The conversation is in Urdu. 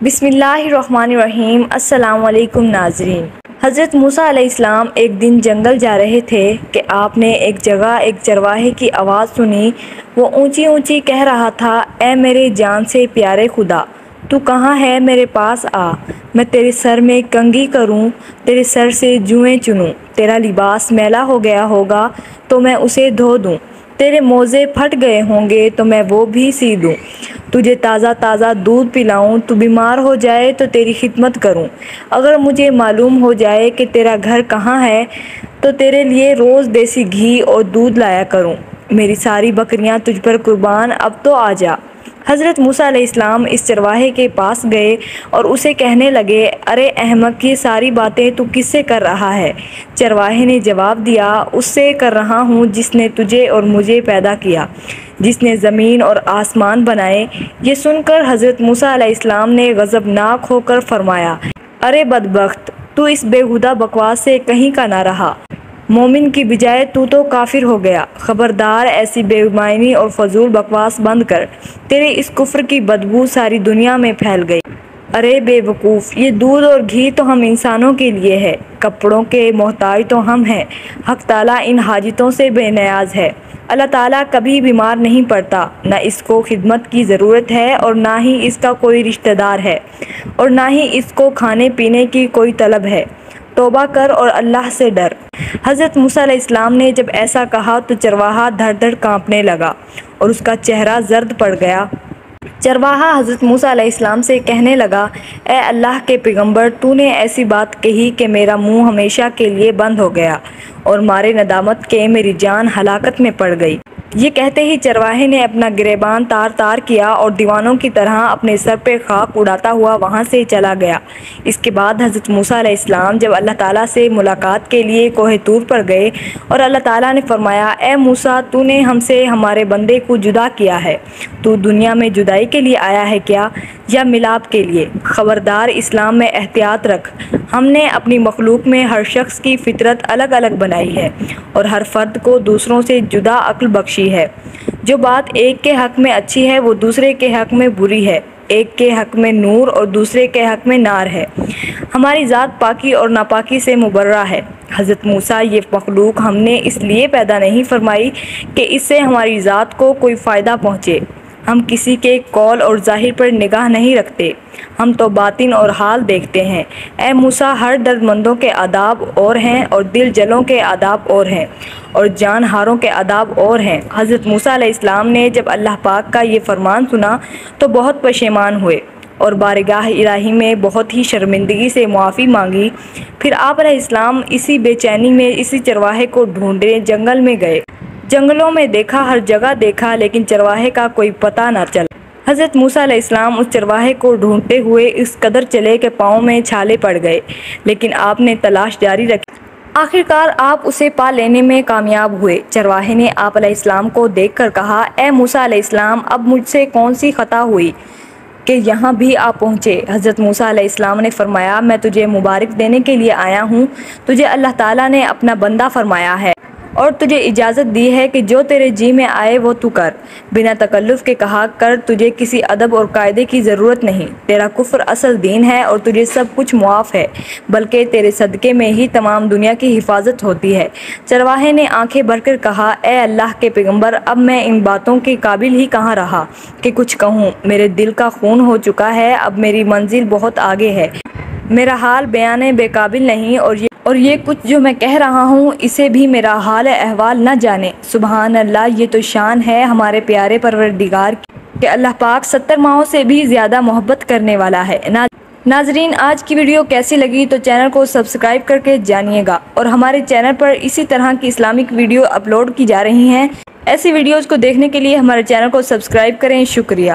بسم اللہ الرحمن الرحیم۔ السلام علیکم ناظرین۔ حضرت موسیٰ علیہ السلام ایک دن جنگل جا رہے تھے کہ آپ نے ایک جگہ ایک چرواہے کی آواز سنی۔ وہ اونچی اونچی کہہ رہا تھا، اے میرے جان سے پیارے خدا، تو کہاں ہے؟ میرے پاس آ، میں تیرے سر میں کنگھی کروں، تیرے سر سے جوئیں چنوں، تیرا لباس میلا ہو گیا ہوگا تو میں اسے دھو دوں، تیرے موزے پھٹ گئے ہوں گے تو میں وہ بھی سی دوں، تجھے تازہ تازہ دودھ پلاؤں، تو بیمار ہو جائے تو تیری خدمت کروں، اگر مجھے معلوم ہو جائے کہ تیرا گھر کہاں ہے تو تیرے لیے روز دیسی گھی اور دودھ لایا کروں، میری ساری بکریاں تجھ پر قربان، اب تو آ جا۔ حضرت موسیٰ علیہ السلام اس چرواہے کے پاس گئے اور اسے کہنے لگے، ارے احمق، یہ ساری باتیں تو کس سے کر رہا ہے؟ چرواہے نے جواب دیا، اس سے کر رہا ہوں جس نے تجھے اور مجھے پیدا کیا، جس نے زمین اور آسمان بنائے۔ یہ سن کر حضرت موسیٰ علیہ السلام نے غضبناک ہو کر فرمایا، ارے بدبخت، تو اس بیہودہ بکواس سے کہیں کا نہ رہا، مومن کی بجائے تو کافر ہو گیا۔ خبردار، ایسی بے معنی اور فضول بکواس بند کر، تیرے اس کفر کی بدبو ساری دنیا میں پھیل گئی۔ ارے بے وقوف، یہ دودھ اور گھی تو ہم انسانوں کے لیے ہے، کپڑوں کے محتاج تو ہم ہیں، حق تعالیٰ ان حاجتوں سے بے نیاز ہے۔ اللہ تعالیٰ کبھی بیمار نہیں پڑتا، نہ اس کو خدمت کی ضرورت ہے اور نہ ہی اس کا کوئی رشتہ دار ہے اور نہ ہی اس کو کھانے پینے کی کوئی طلب ہے، توبہ کر اور اللہ سے ڈر۔ حضرت موسیٰ علیہ السلام نے جب ایسا کہا تو چرواہا دھڑ دھڑ کانپنے لگا اور اس کا چہرہ زرد پڑ گیا۔ چرواہا حضرت موسیٰ علیہ السلام سے کہنے لگا، اے اللہ کے پیغمبر، تو نے ایسی بات کہی کہ میرا منہ ہمیشہ کے لیے بند ہو گیا اور مارے ندامت کے میری جان ہلاکت میں پڑ گئی۔ یہ کہتے ہی چرواہے نے اپنا گریبان تار تار کیا اور دیوانوں کی طرح اپنے سر پہ خاک اڑاتا ہوا وہاں سے چلا گیا۔ اس کے بعد حضرت موسیٰ علیہ السلام جب اللہ تعالیٰ سے ملاقات کے لیے کوہ طور پر گئے اور اللہ تعالیٰ نے فرمایا، اے موسیٰ، تو نے ہم سے ہمارے بندے کو جدا کیا ہے، تو دنیا میں جدائی کے لیے آیا ہے کیا یا ملاپ کے لیے؟ خبردار، اسلام میں احتیاط رکھ، ہم نے اپنی مخلوق میں ہر شخص کی فطرت الگ الگ بنائی ہے اور ہر فرد کو دوسروں سے جدا عقل بخشی ہے۔ جو بات ایک کے حق میں اچھی ہے وہ دوسرے کے حق میں بری ہے، ایک کے حق میں نور اور دوسرے کے حق میں نار ہے۔ ہماری ذات پاکی اور ناپاکی سے مبرہ ہے۔ حضرت موسیٰ، یہ مخلوق ہم نے اس لیے پیدا نہیں فرمائی کہ اس سے ہماری ذات کو کوئی فائدہ پہنچے، ہم کسی کے قول اور ظاہر پر نگاہ نہیں رکھتے، ہم تو باطن اور حال دیکھتے ہیں۔ اے موسیٰ، ہر درد مندوں کے آداب اور ہیں اور دل جلوں کے آداب اور ہیں اور جان ہاروں کے آداب اور ہیں۔ حضرت موسیٰ علیہ السلام نے جب اللہ پاک کا یہ فرمان سنا تو بہت پشیمان ہوئے اور بارگاہ الہی میں بہت ہی شرمندگی سے معافی مانگی۔ پھر آپ علیہ السلام اسی بے چینی میں اسی چرواہے کو ڈھونڈے جنگل میں گئے۔ جنگلوں میں دیکھا، ہر جگہ دیکھا، لیکن چرواہے کا کوئی پتہ نہ چلا۔ حضرت موسیٰ علیہ السلام اس چرواہے کو ڈھونڈتے ہوئے اس قدر چلے کہ پاؤں میں چھالے پڑ گئے، لیکن آپ نے تلاش جاری رکھی۔ آخرکار آپ اسے پا لینے میں کامیاب ہوئے۔ چرواہے نے آپ علیہ السلام کو دیکھ کر کہا، اے موسیٰ علیہ السلام، اب مجھ سے کون سی خطا ہوئی کہ یہاں بھی آپ پہنچے؟ حضرت موسیٰ علیہ السلام نے فرمایا، میں تجھے مبارک دینے کے لیے آیا ہوں، تجھے اللہ تعالیٰ نے اپنا بندہ فرمایا ہے اور تجھے اجازت دی ہے کہ جو تیرے جی میں آئے وہ تو کر، بنا تکلف کے کہا کر، تجھے کسی ادب اور قاعدے کی ضرورت نہیں، تیرا کفر اصل دین ہے اور تجھے سب کچھ معاف ہے، بلکہ تیرے صدقے میں ہی تمام دنیا کی حفاظت ہوتی ہے۔ چرواہے نے آنکھیں بھر کر کہا، اے اللہ کے پیغمبر، اب میں ان باتوں کے قابل ہی کہاں رہا کہ کچھ کہوں، میرے دل کا خون ہو چکا ہے، اب میری منزل بہت آگے ہے، میرا حال بیان بے قابل نہیں، اور یہ کچھ جو میں کہہ رہا ہوں اسے بھی میرا حال احوال نہ جانے۔ سبحان اللہ، یہ تو شان ہے ہمارے پیارے پروردگار کی کہ اللہ پاک 70 ماہوں سے بھی زیادہ محبت کرنے والا ہے۔ ناظرین، آج کی ویڈیو کیسی لگی تو چینل کو سبسکرائب کر کے جانیے گا، اور ہمارے چینل پر اسی طرح کی اسلامک ویڈیو اپلوڈ کی جا رہی ہیں۔ ایسی ویڈیوز کو دیکھنے کے لیے ہمارے چینل کو سبسکرائب کریں۔ شکریہ۔